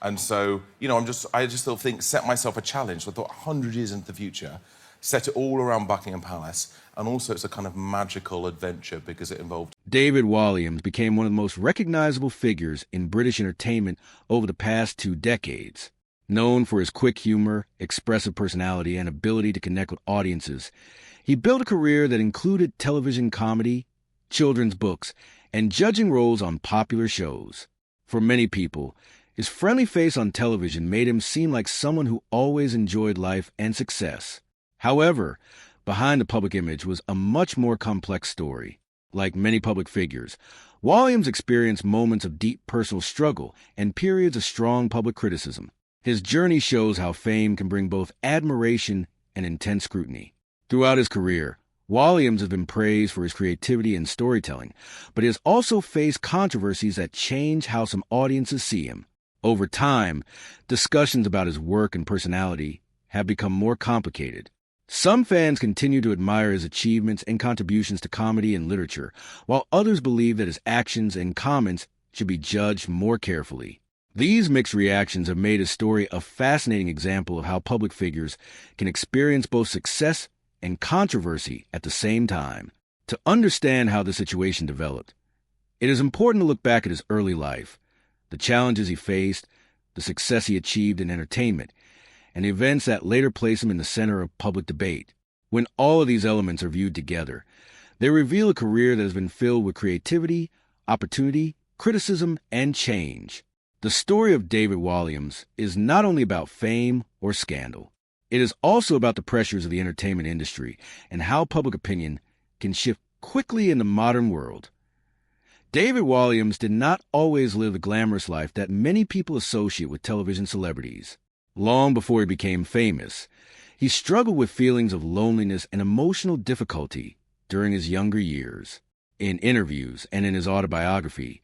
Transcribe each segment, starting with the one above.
And so, I just sort of think, set myself a challenge. So I thought 100 years into the future, set it all around Buckingham Palace, and also it's a kind of magical adventure because it involved... David Walliams became one of the most recognizable figures in British entertainment over the past 2 decades. Known for his quick humor, expressive personality, and ability to connect with audiences, he built a career that included television comedy, children's books, and judging roles on popular shows. For many people, his friendly face on television made him seem like someone who always enjoyed life and success. However, behind the public image was a much more complex story. Like many public figures, Walliams experienced moments of deep personal struggle and periods of strong public criticism. His journey shows how fame can bring both admiration and intense scrutiny. Throughout his career, Walliams has been praised for his creativity and storytelling, but he has also faced controversies that change how some audiences see him. Over time, discussions about his work and personality have become more complicated. Some fans continue to admire his achievements and contributions to comedy and literature, while others believe that his actions and comments should be judged more carefully. These mixed reactions have made his story a fascinating example of how public figures can experience both success and controversy at the same time. To understand how the situation developed, it is important to look back at his early life, the challenges he faced, the success he achieved in entertainment, and the events that later place him in the center of public debate. When all of these elements are viewed together, they reveal a career that has been filled with creativity, opportunity, criticism, and change. The story of David Walliams is not only about fame or scandal. It is also about the pressures of the entertainment industry and how public opinion can shift quickly in the modern world. David Walliams did not always live the glamorous life that many people associate with television celebrities. Long before he became famous, he struggled with feelings of loneliness and emotional difficulty during his younger years. In interviews and in his autobiography,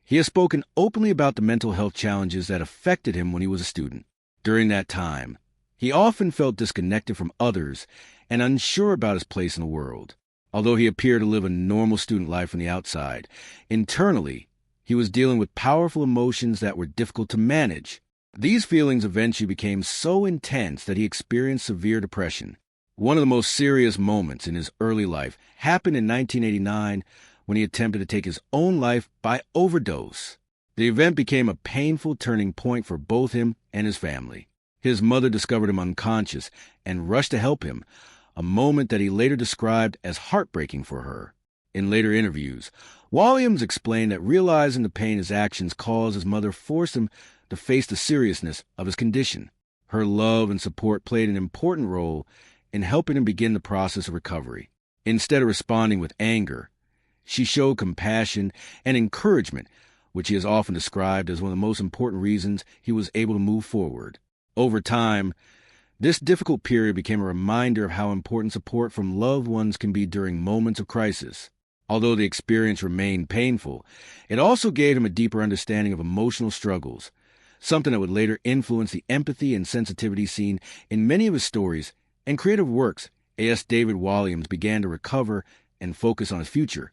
he has spoken openly about the mental health challenges that affected him when he was a student. During that time, he often felt disconnected from others and unsure about his place in the world. Although he appeared to live a normal student life from the outside, internally, he was dealing with powerful emotions that were difficult to manage. These feelings eventually became so intense that he experienced severe depression. One of the most serious moments in his early life happened in 1989 when he attempted to take his own life by overdose. The event became a painful turning point for both him and his family. His mother discovered him unconscious and rushed to help him, a moment that he later described as heartbreaking for her. In later interviews, Walliams explained that realizing the pain his actions caused his mother forced him to face the seriousness of his condition. Her love and support played an important role in helping him begin the process of recovery. Instead of responding with anger, she showed compassion and encouragement, which he has often described as one of the most important reasons he was able to move forward. Over time, this difficult period became a reminder of how important support from loved ones can be during moments of crisis. Although the experience remained painful, it also gave him a deeper understanding of emotional struggles, something that would later influence the empathy and sensitivity seen in many of his stories and creative works. As David Walliams began to recover and focus on his future,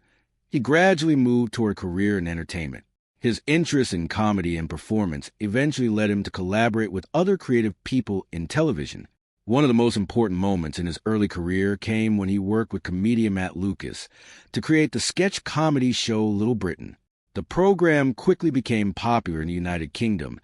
he gradually moved toward a career in entertainment. His interest in comedy and performance eventually led him to collaborate with other creative people in television. One of the most important moments in his early career came when he worked with comedian Matt Lucas to create the sketch comedy show Little Britain. The program quickly became popular in the United Kingdom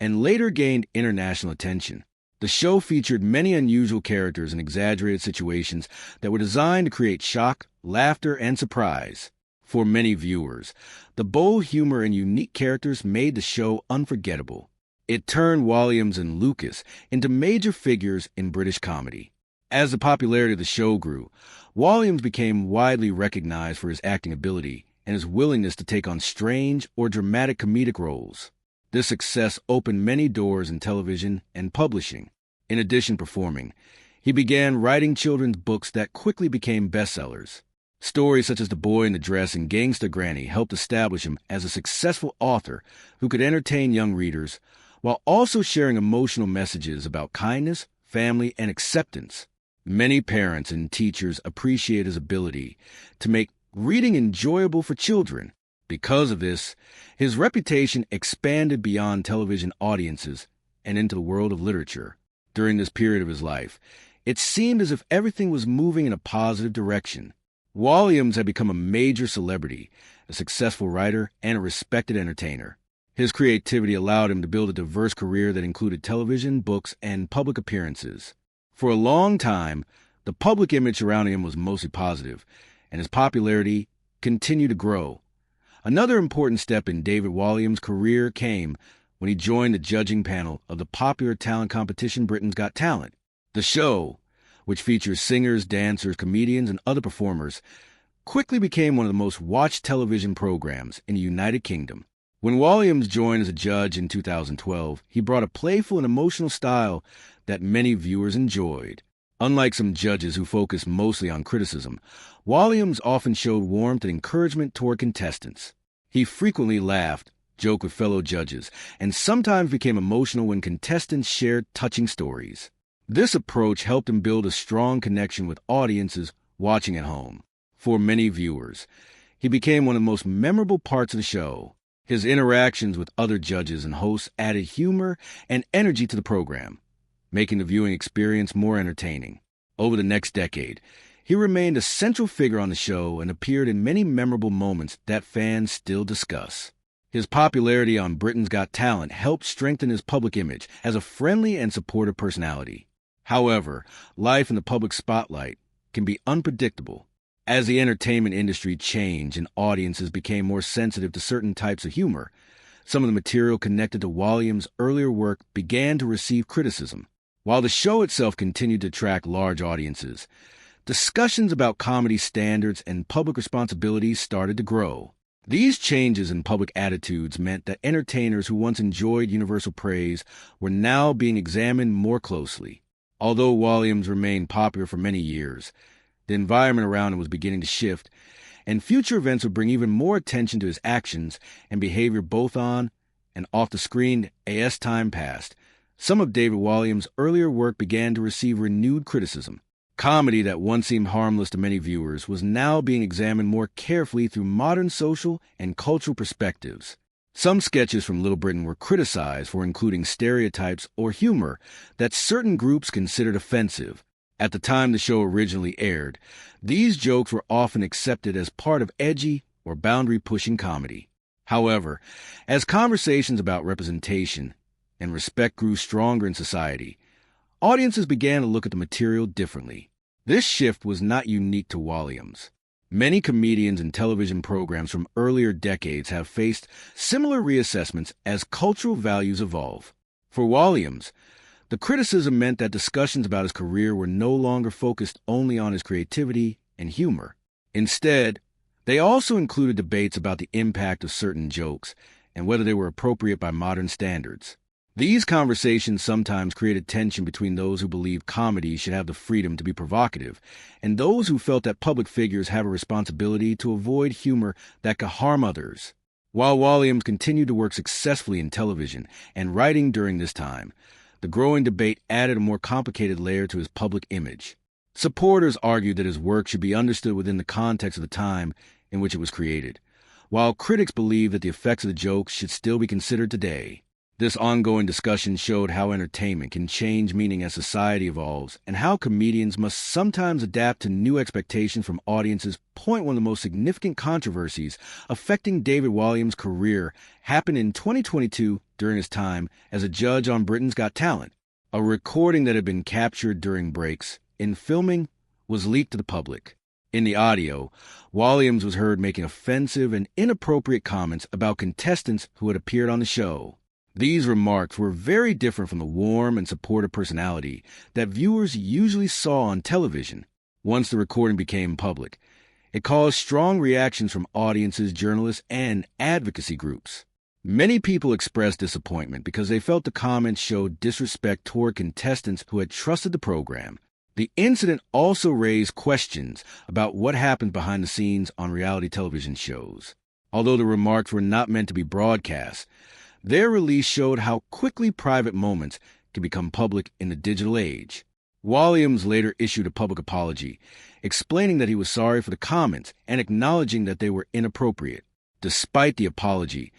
and later gained international attention. The show featured many unusual characters and exaggerated situations that were designed to create shock, laughter, and surprise. For many viewers, the bold humor and unique characters made the show unforgettable. It turned Walliams and Lucas into major figures in British comedy. As the popularity of the show grew, Walliams became widely recognized for his acting ability and his willingness to take on strange or dramatic comedic roles. This success opened many doors in television and publishing. In addition to performing, he began writing children's books that quickly became bestsellers. Stories such as The Boy in the Dress and Gangsta Granny helped establish him as a successful author who could entertain young readers while also sharing emotional messages about kindness, family, and acceptance. Many parents and teachers appreciate his ability to make reading enjoyable for children. Because of this, his reputation expanded beyond television audiences and into the world of literature. During this period of his life, it seemed as if everything was moving in a positive direction. Walliams had become a major celebrity, a successful writer, and a respected entertainer. His creativity allowed him to build a diverse career that included television, books, and public appearances. For a long time, the public image surrounding him was mostly positive, and his popularity continued to grow. Another important step in David Walliams' career came when he joined the judging panel of the popular talent competition Britain's Got Talent. The show, which features singers, dancers, comedians, and other performers, quickly became one of the most watched television programs in the United Kingdom. When Walliams joined as a judge in 2012, he brought a playful and emotional style that many viewers enjoyed. Unlike some judges who focus mostly on criticism, Walliams often showed warmth and encouragement toward contestants. He frequently laughed, joked with fellow judges, and sometimes became emotional when contestants shared touching stories. This approach helped him build a strong connection with audiences watching at home. For many viewers, he became one of the most memorable parts of the show. His interactions with other judges and hosts added humor and energy to the program, making the viewing experience more entertaining. Over the next decade, he remained a central figure on the show and appeared in many memorable moments that fans still discuss. His popularity on Britain's Got Talent helped strengthen his public image as a friendly and supportive personality. However, life in the public spotlight can be unpredictable. As the entertainment industry changed and audiences became more sensitive to certain types of humor, some of the material connected to Walliams' earlier work began to receive criticism. While the show itself continued to attract large audiences, discussions about comedy standards and public responsibilities started to grow. These changes in public attitudes meant that entertainers who once enjoyed universal praise were now being examined more closely. Although Walliams remained popular for many years, the environment around him was beginning to shift, and future events would bring even more attention to his actions and behavior both on and off the screen as time passed. Some of David Walliams' earlier work began to receive renewed criticism. Comedy that once seemed harmless to many viewers was now being examined more carefully through modern social and cultural perspectives. Some sketches from Little Britain were criticized for including stereotypes or humor that certain groups considered offensive. At the time the show originally aired, these jokes were often accepted as part of edgy or boundary-pushing comedy. However, as conversations about representation and respect grew stronger in society, audiences began to look at the material differently. This shift was not unique to Walliams. Many comedians and television programs from earlier decades have faced similar reassessments as cultural values evolve. For Walliams, the criticism meant that discussions about his career were no longer focused only on his creativity and humor. Instead, they also included debates about the impact of certain jokes and whether they were appropriate by modern standards. These conversations sometimes created tension between those who believed comedy should have the freedom to be provocative and those who felt that public figures have a responsibility to avoid humor that could harm others. While Walliams continued to work successfully in television and writing during this time, the growing debate added a more complicated layer to his public image. Supporters argued that his work should be understood within the context of the time in which it was created, while critics believed that the effects of the jokes should still be considered today. This ongoing discussion showed how entertainment can change meaning as society evolves and how comedians must sometimes adapt to new expectations from audiences. One of the most significant controversies affecting David Walliams' career happened in 2022 during his time as a judge on Britain's Got Talent. A recording that had been captured during breaks in filming was leaked to the public. In the audio, Walliams was heard making offensive and inappropriate comments about contestants who had appeared on the show. These remarks were very different from the warm and supportive personality that viewers usually saw on television. Once the recording became public, it caused strong reactions from audiences, journalists, and advocacy groups. Many people expressed disappointment because they felt the comments showed disrespect toward contestants who had trusted the program. The incident also raised questions about what happens behind the scenes on reality television shows. Although the remarks were not meant to be broadcast, their release showed how quickly private moments can become public in the digital age. Walliams later issued a public apology, explaining that he was sorry for the comments and acknowledging that they were inappropriate. Despite the apology,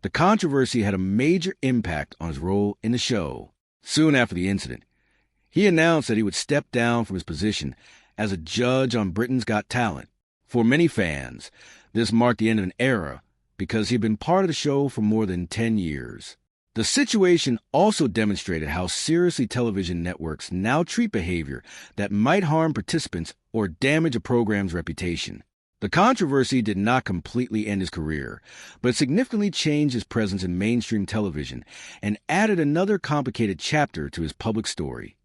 the controversy had a major impact on his role in the show. Soon after the incident, he announced that he would step down from his position as a judge on Britain's Got Talent. For many fans, this marked the end of an era because he had been part of the show for more than 10 years. The situation also demonstrated how seriously television networks now treat behavior that might harm participants or damage a program's reputation. The controversy did not completely end his career, but significantly changed his presence in mainstream television and added another complicated chapter to his public story.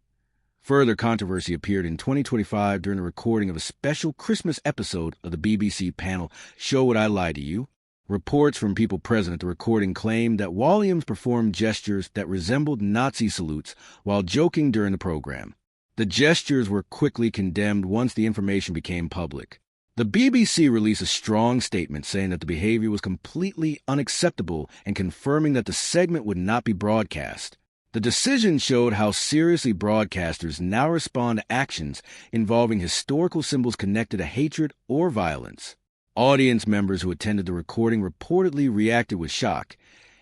Further controversy appeared in 2025 during the recording of a special Christmas episode of the BBC panel Show Would I Lie to You? Reports from people present at the recording claimed that Walliams performed gestures that resembled Nazi salutes while joking during the program. The gestures were quickly condemned once the information became public. The BBC released a strong statement saying that the behavior was completely unacceptable and confirming that the segment would not be broadcast. The decision showed how seriously broadcasters now respond to actions involving historical symbols connected to hatred or violence. Audience members who attended the recording reportedly reacted with shock,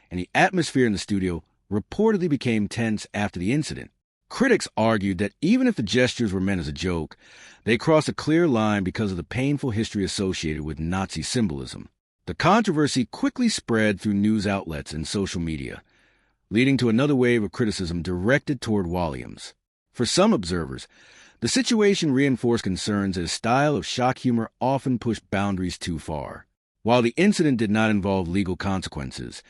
and the atmosphere in the studio reportedly became tense after the incident. Critics argued that even if the gestures were meant as a joke, they crossed a clear line because of the painful history associated with Nazi symbolism. The controversy quickly spread through news outlets and social media, leading to another wave of criticism directed toward Walliams. For some observers, the situation reinforced concerns that his style of shock humor often pushed boundaries too far. While the incident did not involve legal consequences,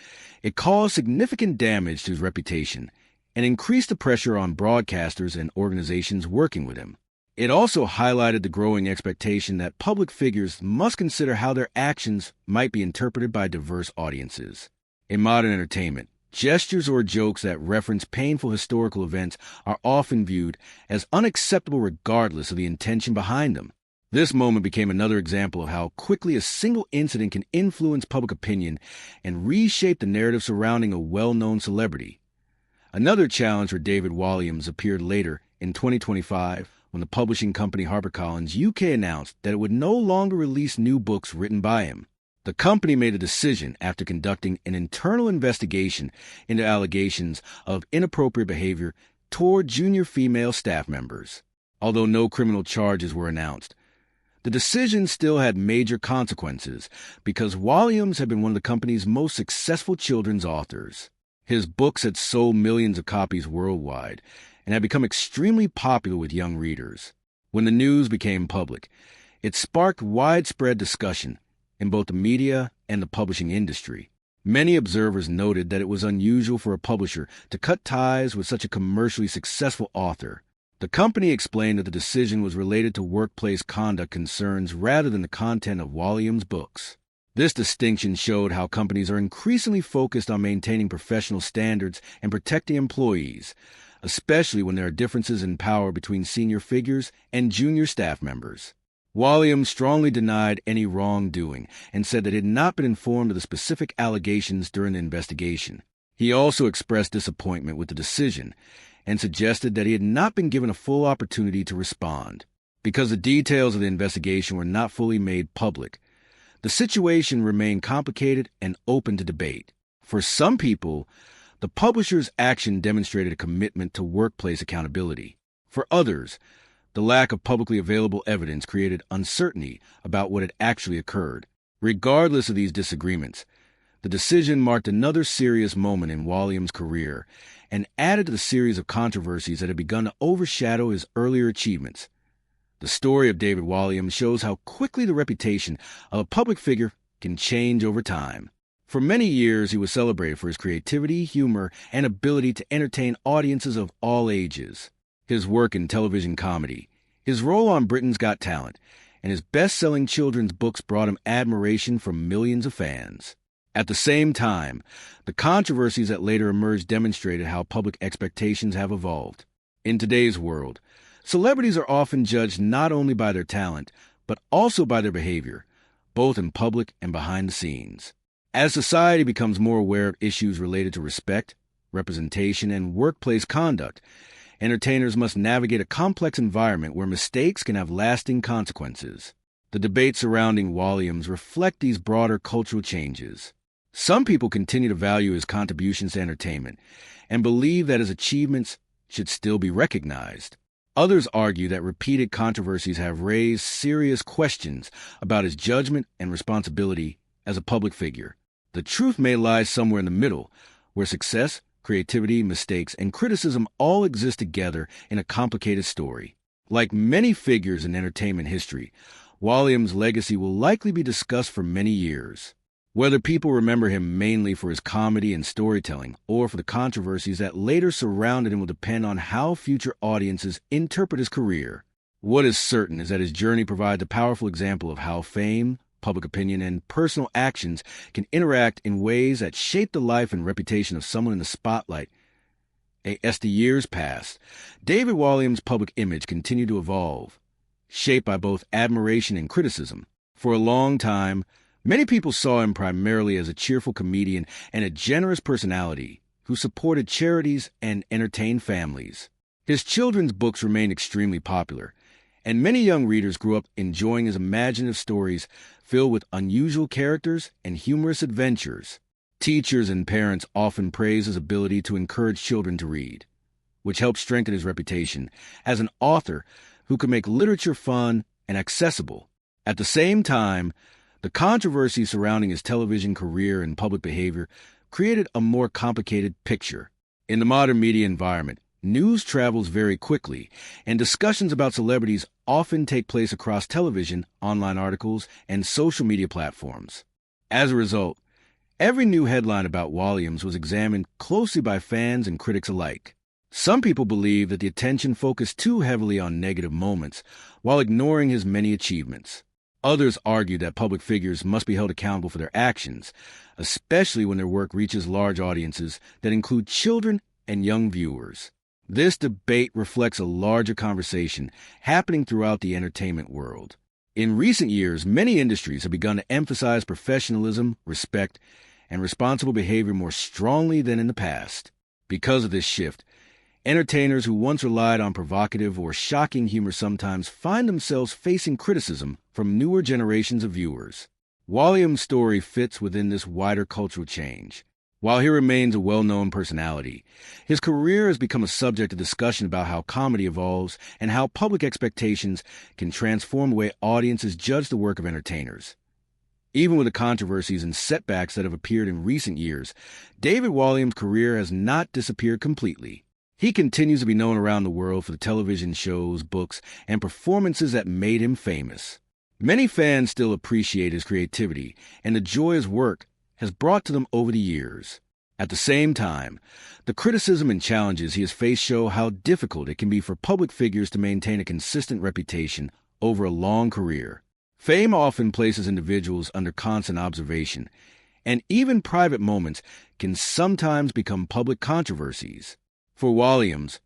it caused significant damage to his reputation and increased the pressure on broadcasters and organizations working with him. It also highlighted the growing expectation that public figures must consider how their actions might be interpreted by diverse audiences. In modern entertainment, gestures or jokes that reference painful historical events are often viewed as unacceptable regardless of the intention behind them. This moment became another example of how quickly a single incident can influence public opinion and reshape the narrative surrounding a well-known celebrity. Another challenge for David Walliams appeared later in 2025 when the publishing company HarperCollins UK announced that it would no longer release new books written by him. The company made a decision after conducting an internal investigation into allegations of inappropriate behavior toward junior female staff members. Although no criminal charges were announced, the decision still had major consequences because Walliams had been one of the company's most successful children's authors. His books had sold millions of copies worldwide and had become extremely popular with young readers. When the news became public, it sparked widespread discussion in both the media and the publishing industry. Many observers noted that it was unusual for a publisher to cut ties with such a commercially successful author. The company explained that the decision was related to workplace conduct concerns rather than the content of Walliams' books. This distinction showed how companies are increasingly focused on maintaining professional standards and protecting employees, especially when there are differences in power between senior figures and junior staff members. Walliams strongly denied any wrongdoing and said that he had not been informed of the specific allegations during the investigation. He also expressed disappointment with the decision and suggested that he had not been given a full opportunity to respond. Because the details of the investigation were not fully made public, the situation remained complicated and open to debate. For some people, the publisher's action demonstrated a commitment to workplace accountability. For others, the lack of publicly available evidence created uncertainty about what had actually occurred. Regardless of these disagreements, the decision marked another serious moment in Walliams' career and added to the series of controversies that had begun to overshadow his earlier achievements. The story of David Walliams shows how quickly the reputation of a public figure can change over time. For many years, he was celebrated for his creativity, humor, and ability to entertain audiences of all ages. His work in television comedy, his role on Britain's Got Talent, and his best-selling children's books brought him admiration from millions of fans. At the same time, the controversies that later emerged demonstrated how public expectations have evolved. In today's world, celebrities are often judged not only by their talent, but also by their behavior, both in public and behind the scenes. As society becomes more aware of issues related to respect, representation, and workplace conduct, entertainers must navigate a complex environment where mistakes can have lasting consequences. The debates surrounding Walliams reflect these broader cultural changes. Some people continue to value his contributions to entertainment and believe that his achievements should still be recognized. Others argue that repeated controversies have raised serious questions about his judgment and responsibility as a public figure. The truth may lie somewhere in the middle, where success, creativity, mistakes, and criticism all exist together in a complicated story. Like many figures in entertainment history, Walliams' legacy will likely be discussed for many years. Whether people remember him mainly for his comedy and storytelling or for the controversies that later surrounded him will depend on how future audiences interpret his career. What is certain is that his journey provides a powerful example of how fame, public opinion, and personal actions can interact in ways that shape the life and reputation of someone in the spotlight. As the years passed, David Walliams' public image continued to evolve, shaped by both admiration and criticism. For a long time, many people saw him primarily as a cheerful comedian and a generous personality who supported charities and entertained families. His children's books remained extremely popular, and many young readers grew up enjoying his imaginative stories filled with unusual characters and humorous adventures. Teachers and parents often praised his ability to encourage children to read, which helped strengthen his reputation as an author who could make literature fun and accessible. At the same time, the controversy surrounding his television career and public behavior created a more complicated picture. In the modern media environment, news travels very quickly, and discussions about celebrities often take place across television, online articles, and social media platforms. As a result, every new headline about Walliams was examined closely by fans and critics alike. Some people believe that the attention focused too heavily on negative moments while ignoring his many achievements. Others argue that public figures must be held accountable for their actions, especially when their work reaches large audiences that include children and young viewers. This debate reflects a larger conversation happening throughout the entertainment world. In recent years, many industries have begun to emphasize professionalism, respect, and responsible behavior more strongly than in the past. Because of this shift, entertainers who once relied on provocative or shocking humor sometimes find themselves facing criticism from newer generations of viewers. Walliams' story fits within this wider cultural change. While he remains a well-known personality, his career has become a subject of discussion about how comedy evolves and how public expectations can transform the way audiences judge the work of entertainers. Even with the controversies and setbacks that have appeared in recent years, David Walliams' career has not disappeared completely. He continues to be known around the world for the television shows, books, and performances that made him famous. Many fans still appreciate his creativity and the joy his work has brought to them over the years. At the same time, the criticism and challenges he has faced show how difficult it can be for public figures to maintain a consistent reputation over a long career. Fame often places individuals under constant observation, and even private moments can sometimes become public controversies. For Walliams,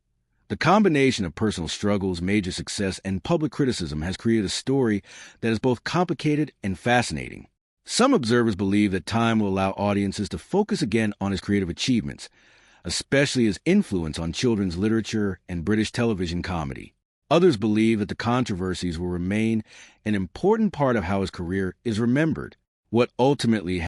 the combination of personal struggles, major success, and public criticism has created a story that is both complicated and fascinating. Some observers believe that time will allow audiences to focus again on his creative achievements, especially his influence on children's literature and British television comedy. Others believe that the controversies will remain an important part of how his career is remembered. What ultimately